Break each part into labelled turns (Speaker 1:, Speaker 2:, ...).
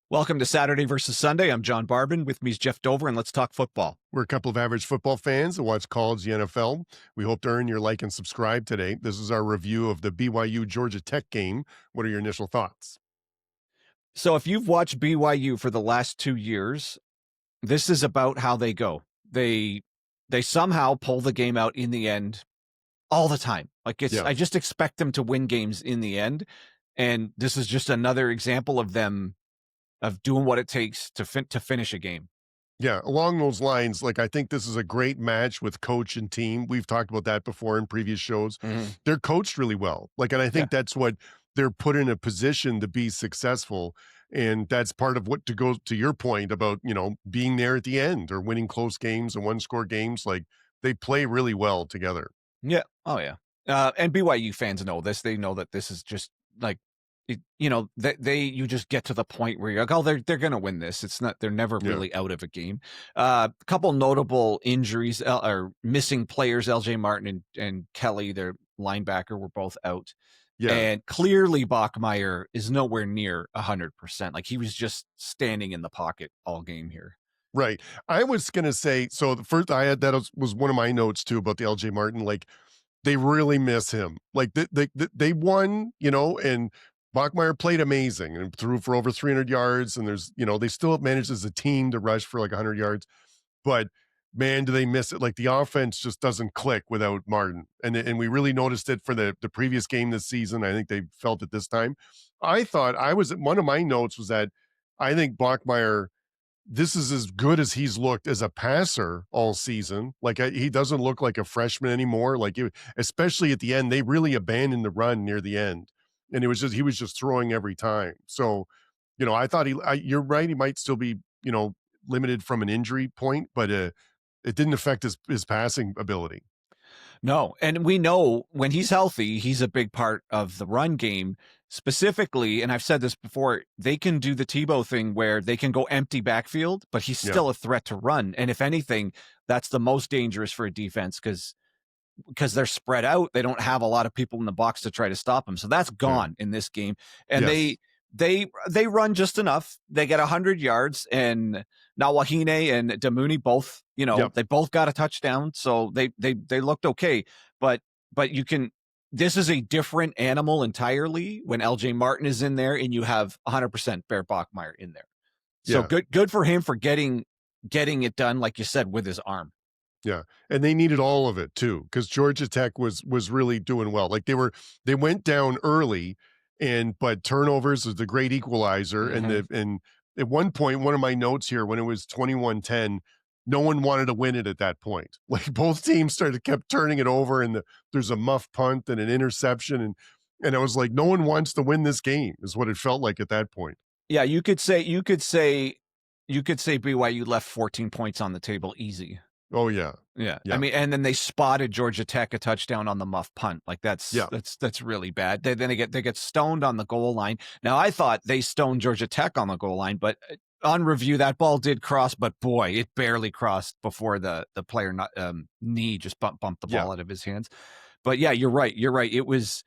Speaker 1: Welcome to Saturday versus Sunday. I'm John Barbin. With me is Jeff Dover, and let's talk football.
Speaker 2: We're a couple of average football fans that watch college, the NFL. We hope to earn your like and subscribe today. This is our review of the BYU Georgia Tech game. What are your initial thoughts?
Speaker 1: So if you've watched BYU for the last 2 years, this is about how they go. They somehow pull the game out in the end all the time. I just expect them to win games in the end. And this is just another example of them of doing what it takes to finish a game.
Speaker 2: Yeah, along those lines, I think this is a great match with coach and team. We've talked about that before in previous shows. They're coached really well. And I think that's what they're put in a position to be successful. And that's part of what to go to your point about, being there at the end or winning close games and one-score games. They play really well together.
Speaker 1: Yeah. Oh, yeah. And BYU fans know this. They know that this is just you just get to the point where you're like, oh, they're going to win this. It's not, they're never really out of a game. A couple notable injuries or missing players, LJ Martin and Kelly, their linebacker, were both out. Yeah. And clearly Bachmeier is nowhere near 100%. He was just standing in the pocket all game here.
Speaker 2: Right. I was going to say, so the first I had, that was one of my notes too about the LJ Martin. They really miss him. They won, and Bachmeier played amazing and threw for over 300 yards. And they still managed as a team to rush for 100 yards. But man, do they miss it. The offense just doesn't click without Martin. And we really noticed it for the previous game this season. I think they felt it this time. One of my notes was that I think Bachmeier, this is as good as he's looked as a passer all season. He doesn't look like a freshman anymore. Especially at the end, they really abandoned the run near the end. And he was just throwing every time. So, I thought you're right. He might still be, limited from an injury point, but it didn't affect his passing ability.
Speaker 1: No. And we know when he's healthy, he's a big part of the run game specifically. And I've said this before, they can do the Tebow thing where they can go empty backfield, but he's still a threat to run. And if anything, that's the most dangerous for a defense because they're spread out. They don't have a lot of people in the box to try to stop him. So that's gone in this game. And they run just enough. They get 100 yards, and Nawahine and Damuni both, they both got a touchdown. So they looked okay. But this is a different animal entirely when LJ Martin is in there and you have 100% Bear Bachmeier in there. So good for him for getting it done, like you said, with his arm.
Speaker 2: Yeah. And they needed all of it too, because Georgia Tech was really doing well. They went down early, but turnovers was the great equalizer. And at one point, one of my notes here, when it was 21-10, no one wanted to win it at that point. Both teams kept turning it over, and there's a muff punt and an interception. And I was like, no one wants to win this game is what it felt like at that point.
Speaker 1: Yeah. You could say BYU left 14 points on the table easy.
Speaker 2: Oh yeah.
Speaker 1: I mean, and then they spotted Georgia Tech a touchdown on the muff punt. That's really bad. They get stoned on the goal line. Now I thought they stoned Georgia Tech on the goal line, but on review that ball did cross, but boy, it barely crossed before the player knee just bumped the ball out of his hands. But yeah, you're right. It was,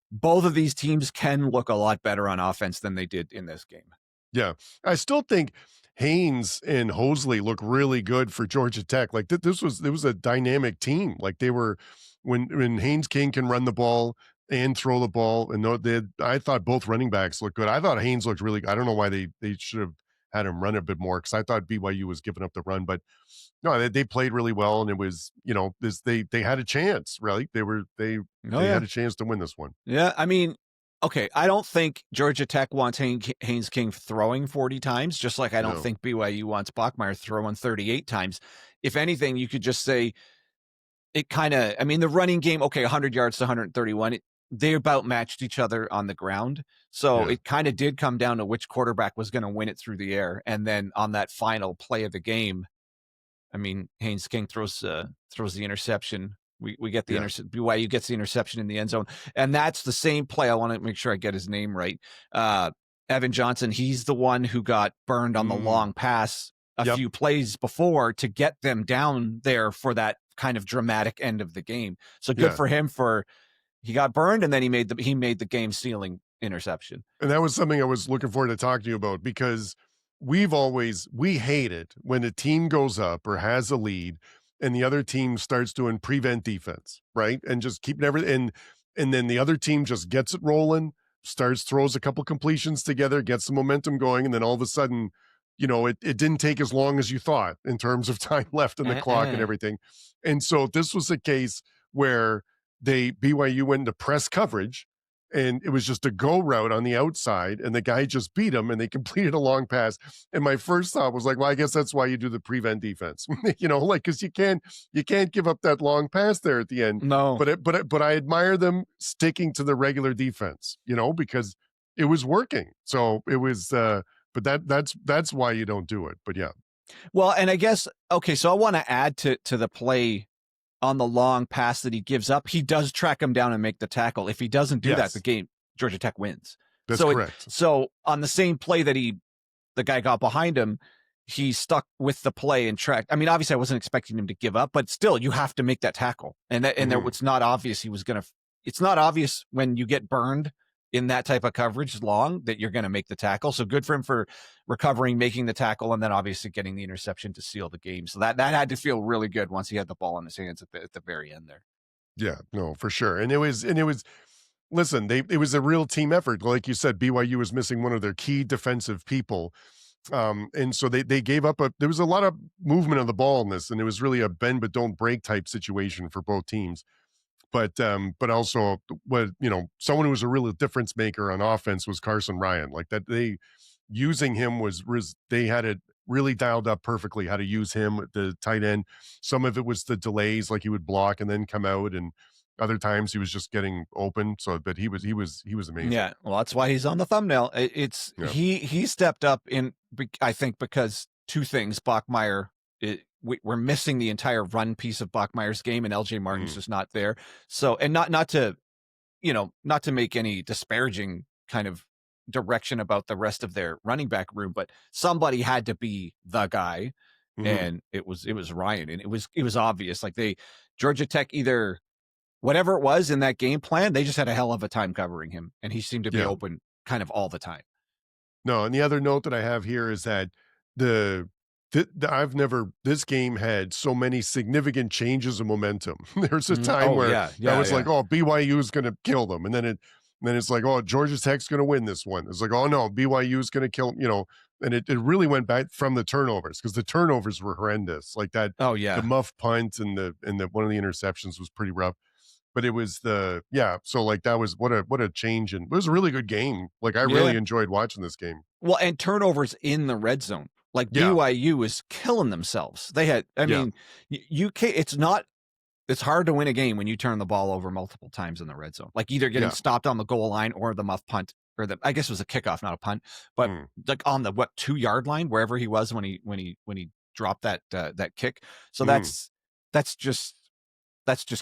Speaker 1: both of these teams can look a lot better on offense than they did in this game.
Speaker 2: Yeah. I still think Haynes and Hosley look really good for Georgia Tech. It was a dynamic team. They were, when Haynes King can run the ball and throw the ball, and I thought both running backs looked good. I thought Haynes looked really good. I don't know why they should have had him run a bit more, because I thought BYU was giving up the run, but no, they played really well, and it was, they had a chance, really. They had a chance to win this one.
Speaker 1: Yeah. I mean, okay, I don't think Georgia Tech wants Haynes King throwing 40 times, just like I don't think BYU wants Bachmeier throwing 38 times. If anything, you could just say it the running game, 100 yards to 131, they about matched each other on the ground. So it kind of did come down to which quarterback was going to win it through the air. And then on that final play of the game, Haynes King throws the interception. We get the BYU gets the interception in the end zone. And that's the same play. I want to make sure I get his name right. Evan Johnson, he's the one who got burned on the long pass a few plays before to get them down there for that kind of dramatic end of the game. So good for him he got burned, and then he made the game sealing interception.
Speaker 2: And that was something I was looking forward to talking to you about because we hate it when a team goes up or has a lead and the other team starts doing prevent defense, right? And just keeping everything and then the other team just gets it rolling, throws a couple completions together, gets the momentum going, and then all of a sudden, it didn't take as long as you thought in terms of time left in the clock and everything. And so this was a case where BYU went into press coverage and it was just a go route on the outside and the guy just beat him and they completed a long pass. And my first thought was like, well, I guess that's why you do the prevent defense, because you can't give up that long pass there at the end.
Speaker 1: No.
Speaker 2: But I admire them sticking to the regular defense, because it was working. So it was, but that's why you don't do it. But yeah.
Speaker 1: Well, and I guess, okay, so I want to add to the play on the long pass that he gives up. He does track him down and make the tackle. If he doesn't do that, the game, Georgia Tech wins.
Speaker 2: That's correct.
Speaker 1: So on the same play that the guy got behind him, he stuck with the play and tracked. I mean, obviously I wasn't expecting him to give up, but still you have to make that tackle. And it's not obvious it's not obvious when you get burned in that type of coverage long that you're going to make the tackle. So good for him for recovering, making the tackle, and then obviously getting the interception to seal the game. So that had to feel really good once he had the ball in his hands at the very end there.
Speaker 2: Yeah, no, for sure. And it was, listen, it was a real team effort. Like you said, BYU was missing one of their key defensive people. And so they gave up there was a lot of movement of the ball in this, and it was really a bend but don't break type situation for both teams. But also someone who was a real difference maker on offense was Carson Ryan. Like that, using him they had it really dialed up perfectly how to use him at the tight end. Some of it was the delays, like he would block and then come out, and other times he was just getting open. So, but he was amazing.
Speaker 1: Yeah, well, that's why he's on the thumbnail. He stepped up I think because two things. Bachmeier, we're missing the entire run piece of Bachmeier's game, and LJ Martin's just not there. So, and not to make any disparaging kind of direction about the rest of their running back room, but somebody had to be the guy, and it was Ryan, and it was obvious. Like Georgia Tech, either whatever it was in that game plan, they just had a hell of a time covering him, and he seemed to be open kind of all the time.
Speaker 2: No, and the other note that I have here is that this game had so many significant changes of momentum. There's a time where I was like, oh, BYU is going to kill them. And then it's like, oh, Georgia Tech's going to win this one. It's like, oh no, BYU is going to kill, and it really went back from the turnovers, because the turnovers were horrendous. Like that, the muff punt and the one of the interceptions was pretty rough. But it was so like that was what a change, and it was a really good game. Like I really enjoyed watching this game.
Speaker 1: Well, and turnovers in the red zone. Like BYU is killing themselves. They had, I mean, you can't, it's hard to win a game when you turn the ball over multiple times in the red zone. Like either getting stopped on the goal line or the muff punt, or I guess it was a kickoff, not a punt, but like on the 2-yard line, wherever he was when he dropped that kick. So that's just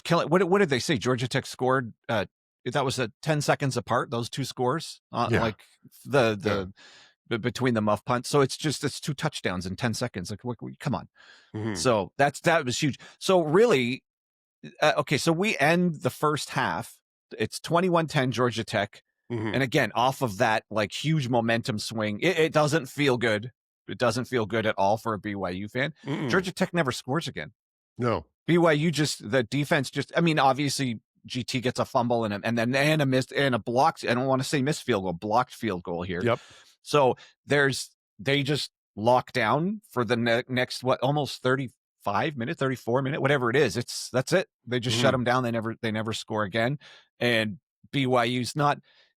Speaker 1: killing. What did they say? Georgia Tech scored, that was 10 seconds apart, those two scores, like between the muff punt. So it's 2 touchdowns in 10 seconds. Like, come on. So that was huge. So really, okay, so we end the first half. It's 21-10 Georgia Tech. And again, off of that like huge momentum swing, it doesn't feel good. It doesn't feel good at all for a BYU fan. Georgia Tech never scores again.
Speaker 2: No.
Speaker 1: BYU the defense I mean, obviously GT gets a fumble and a missed and a blocked, I don't want to say missed field goal, blocked field goal here.
Speaker 2: Yep.
Speaker 1: So they just lock down for the next, almost 35 minute, 34 minute, whatever it is. That's it. They just shut them down. They never score again. And BYU's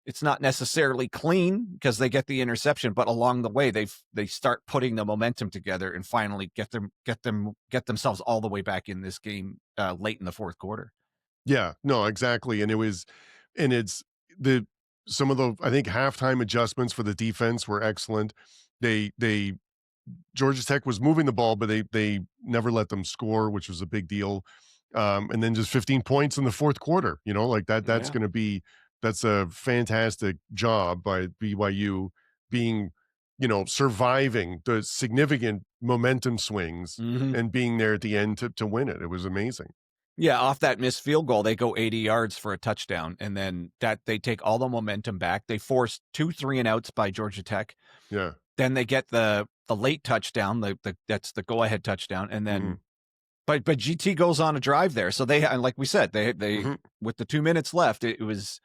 Speaker 1: it's not necessarily clean because they get the interception, but along the way they start putting the momentum together and finally get themselves all the way back in this game late in the fourth quarter.
Speaker 2: Yeah, no, exactly. And some of the, I think, halftime adjustments for the defense were excellent. Georgia Tech was moving the ball, but they never let them score, which was a big deal. And then just 15 points in the fourth quarter, like that's going to be, that's a fantastic job by BYU being, surviving the significant momentum swings and being there at the end to win it. It was amazing.
Speaker 1: Yeah, off that missed field goal, they go 80 yards for a touchdown, and then that they take all the momentum back. They force 2 3-and-outs by Georgia Tech.
Speaker 2: Yeah.
Speaker 1: Then they get the late touchdown, that's the go-ahead touchdown, and then but GT goes on a drive there. So and like we said, they with the 2 minutes left, it was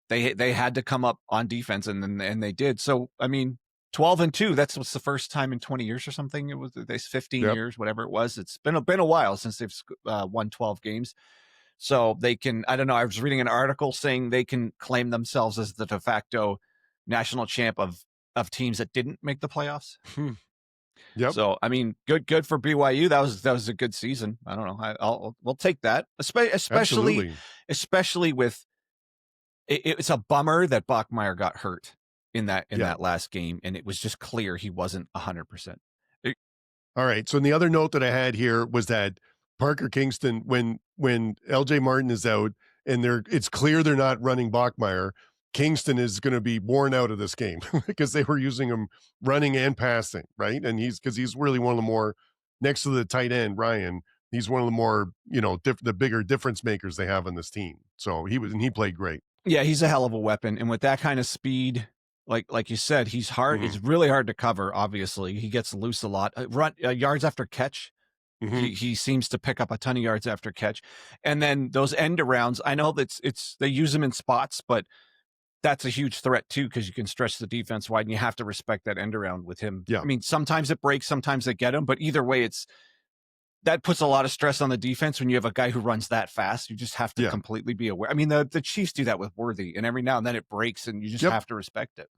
Speaker 1: they had to come up on defense, and they did. So I mean, 12-2. That's what's the first time in 20 years or something. It was 15
Speaker 2: Yep.
Speaker 1: years, whatever it was. It's been a while since they've won 12 games. So they can. I don't know. I was reading an article saying they can claim themselves as the de facto national champ of teams that didn't make the playoffs.
Speaker 2: Yep.
Speaker 1: So I mean, good for BYU. That was a good season. I don't know. We'll take that,
Speaker 2: Absolutely.
Speaker 1: especially with. It's a bummer that Bachmeier got hurt in that last game, and it was just clear he wasn't 100%.
Speaker 2: All right. So, and the other note that I had here was that Parker Kingston, when LJ Martin is out and it's clear they're not running Bachmeier, Kingston is going to be worn out of this game because they were using him running and passing, right? And he's really one of the more, next to the tight end Ryan, he's one of the more, the bigger difference makers they have on this team. So he played great.
Speaker 1: Yeah, he's a hell of a weapon, and with that kind of speed, like you said, he's hard. It's really hard to cover. Obviously, he gets loose a lot. Yards after catch. He seems to pick up a ton of yards after catch, and then those end arounds. I know that they use them in spots, but that's a huge threat too because you can stretch the defense wide, and you have to respect that end around with him.
Speaker 2: Yeah.
Speaker 1: I mean, sometimes it breaks, sometimes they get him, but either way, that puts a lot of stress on the defense when you have a guy who runs that fast. You just have to completely be aware. I mean, the Chiefs do that with Worthy, and every now and then it breaks, and you just have to respect it.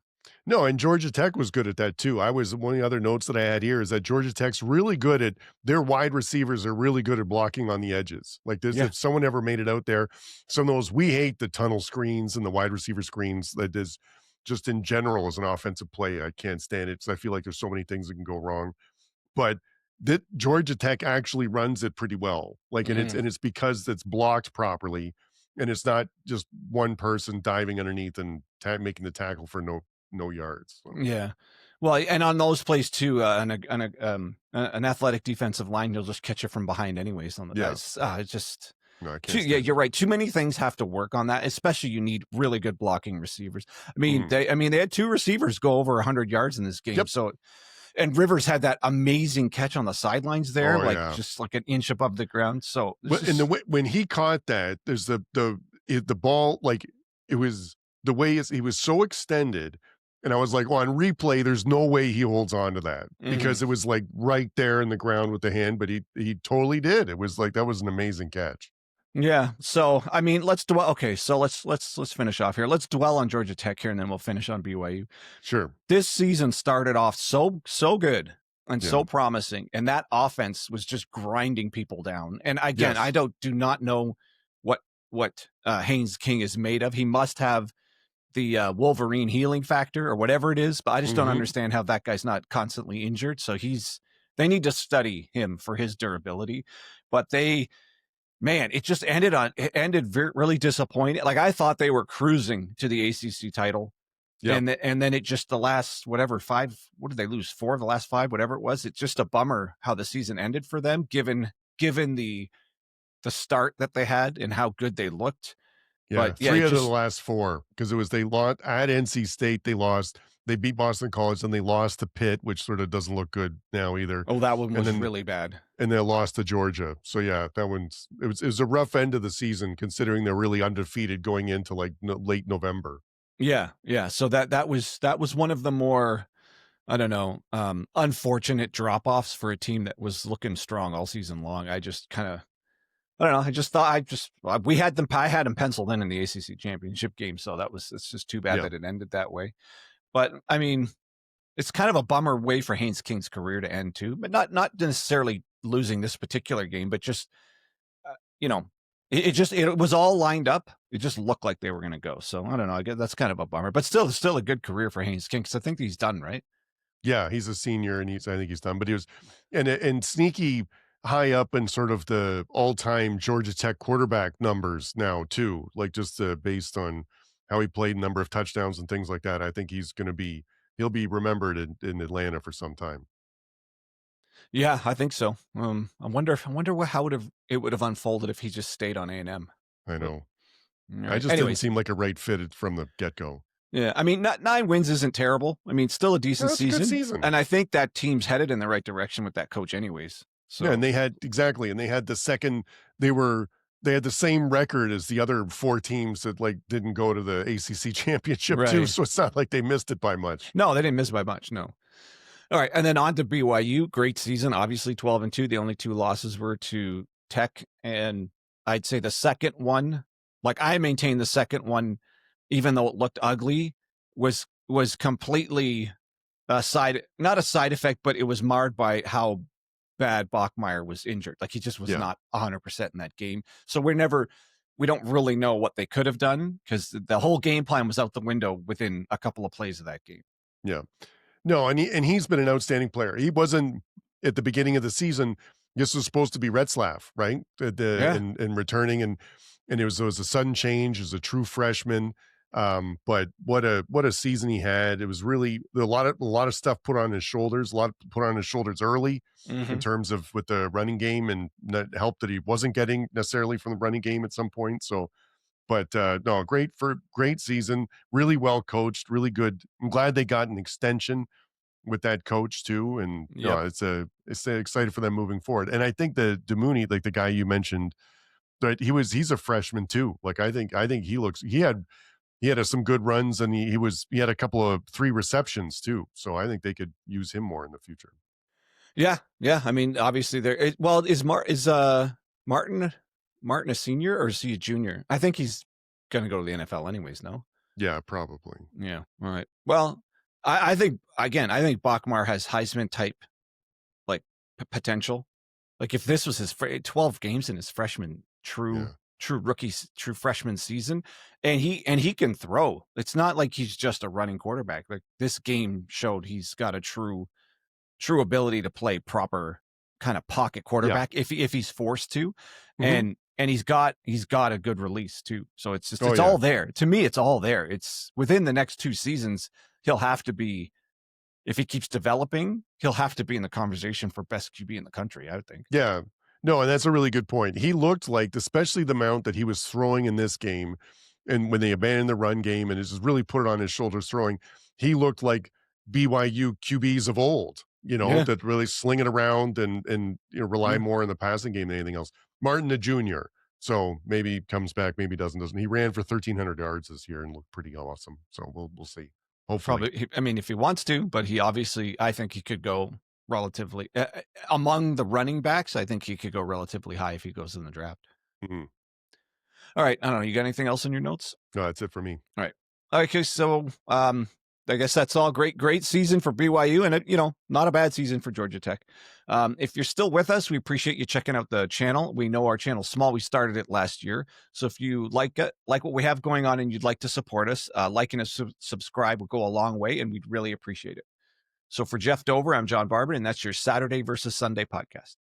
Speaker 2: No, and Georgia Tech was good at that too. One of the other notes that I had here is that Georgia Tech's really good at their wide receivers are really good at blocking on the edges. Like this, if someone ever made it out there, some of those, we hate the tunnel screens and the wide receiver screens. That is just in general as an offensive play. I can't stand it because I feel like there's so many things that can go wrong. But that Georgia Tech actually runs it pretty well. Like, and it's because it's blocked properly, and it's not just one person diving underneath and making the tackle for no yards. So.
Speaker 1: Yeah. Well, and on those plays too, an athletic defensive line, you'll just catch it from behind anyways on the guys. It's just.
Speaker 2: No, I can't
Speaker 1: you're right. Too many things have to work on that, especially you need really good blocking receivers. I mean, they had 2 receivers go over 100 yards in this game. So, and Rivers had that amazing catch on the sidelines there, just like an inch above the ground. So,
Speaker 2: when he caught that, there's the ball, like it was the way he was so extended. And I was like, on replay, there's no way he holds on to that because it was like right there in the ground with the hand, but he totally did. It was like, that was an amazing catch.
Speaker 1: Yeah. So, I mean, let's dwell. Okay. So let's finish off here. Let's dwell on Georgia Tech here, and then we'll finish on BYU.
Speaker 2: Sure.
Speaker 1: This season started off so good and so promising, and that offense was just grinding people down. And again, I do not know what Haynes King is made of. He must have the Wolverine healing factor or whatever it is, but I just don't understand how that guy's not constantly injured. So they need to study him for his durability, but it ended really disappointing. Like I thought they were cruising to the ACC title. Yeah. And then it just the last, 5, what did they lose? 4 of the last 5, whatever it was. It's just a bummer how the season ended for them, given the start that they had and how good they looked.
Speaker 2: Yeah,
Speaker 1: but
Speaker 2: 3 out of the last 4, because they lost at NC State. They beat Boston College, and they lost to Pitt, which sort of doesn't look good now either.
Speaker 1: Oh, that one was really bad.
Speaker 2: And they lost to Georgia. So yeah, that it was a rough end of the season considering they're really undefeated going into like late November.
Speaker 1: Yeah. So that was one of the more, I don't know, unfortunate drop-offs for a team that was looking strong all season long. I just kind of, I don't know. I just thought I had them penciled in the ACC championship game. So it's just too bad that it ended that way. But I mean, it's kind of a bummer way for Haynes King's career to end too, but not necessarily losing this particular game, but just, it was all lined up. It just looked like they were going to go. So I don't know. I guess that's kind of a bummer, but still a good career for Haynes King. Cause I think he's done, right?
Speaker 2: Yeah. He's a senior and I think he's done, but he was, and sneaky high up in sort of the all-time Georgia Tech quarterback numbers now too, like just based on how he played, number of touchdowns and things like that. I think he'll be remembered in Atlanta for some time.
Speaker 1: Yeah, I think so. I wonder how it would have unfolded if he just stayed on A&M.
Speaker 2: I
Speaker 1: But,
Speaker 2: know.
Speaker 1: all
Speaker 2: I
Speaker 1: right.
Speaker 2: just didn't
Speaker 1: Anyways,
Speaker 2: seem like a right fit from the get-go.
Speaker 1: yeah, I mean, 9 wins isn't terrible. I mean, still a decent
Speaker 2: That's a good
Speaker 1: season.
Speaker 2: season.
Speaker 1: And I think that team's headed in the right direction with that coach anyways.
Speaker 2: Yeah, and
Speaker 1: So,
Speaker 2: they had the second they had the same record as the other 4 teams that, like, didn't go to the ACC championship too,
Speaker 1: right.
Speaker 2: so it's not like they missed it by much.
Speaker 1: No, they didn't miss by much. No. All right. And then on to BYU. Great season. Obviously 12-2. The only 2 losses were to Tech. And I'd say the second one, like I maintain the second one, even though it looked ugly, was completely not a side effect, but it was marred by how bad Bachmeier was injured. Like he just was not 100% in that game. So we don't really know what they could have done because the whole game plan was out the window within a couple of plays of that game.
Speaker 2: Yeah. No, and he's been an outstanding player. He wasn't at the beginning of the season. This was supposed to be Retzlaff, right?
Speaker 1: Yeah.
Speaker 2: In returning, and it was a sudden change. He was a true freshman, but what a season he had. It was really a lot of stuff put on his shoulders. A lot put on his shoulders early in terms of with the running game, and that helped that he wasn't getting necessarily from the running game at some point. So. But no, great season, really well coached, really good. I'm glad they got an extension with that coach too, and
Speaker 1: Yep.
Speaker 2: it's excited for them moving forward. And I think the Damuni, like the guy you mentioned, that he's a freshman too. Like I think he had some good runs, and he had a couple of 3 receptions too. So I think they could use him more in the future.
Speaker 1: Yeah. Yeah. I mean, obviously Martin a senior or is he a junior? I think he's going to go to the NFL anyways. No.
Speaker 2: Yeah, probably.
Speaker 1: Yeah. All right. Well, I think Bachmeier has Heisman type like potential. Like if this was his 12 games in his freshman true freshman season, and he can throw. It's not like he's just a running quarterback. Like this game showed he's got a true ability to play proper kind of pocket quarterback if he's forced to, and he's got a good release too. So it's just all there. To me, it's all there. It's within the next 2 seasons he'll have to be, if he keeps developing, he'll have to be in the conversation for best QB in the country, I would think.
Speaker 2: Yeah. No, and that's a really good point. He looked like, especially the amount that he was throwing in this game, and when they abandoned the run game and just really put it on his shoulders throwing, he looked like BYU QBs of old, that really sling it around and rely more on the passing game than anything else. Martin, the junior. So maybe comes back, maybe doesn't. He ran for 1,300 yards this year and looked pretty awesome. So we'll see. Hopefully.
Speaker 1: Probably, I mean, if he wants to, but he obviously, I think he could go relatively among the running backs. I think he could go relatively high if he goes in the draft.
Speaker 2: Mm-hmm.
Speaker 1: All right. I don't know. You got anything else in your notes?
Speaker 2: No, that's it for me.
Speaker 1: All right. Okay. So, I guess that's all. Great season for BYU, and not a bad season for Georgia Tech. If you're still with us, we appreciate you checking out the channel. We know our channel's small. We started it last year. So if you like what we have going on and you'd like to support us, liking and subscribe will go a long way, and we'd really appreciate it. So for Jeff Dover, I'm John Barber, and that's your Saturday versus Sunday podcast.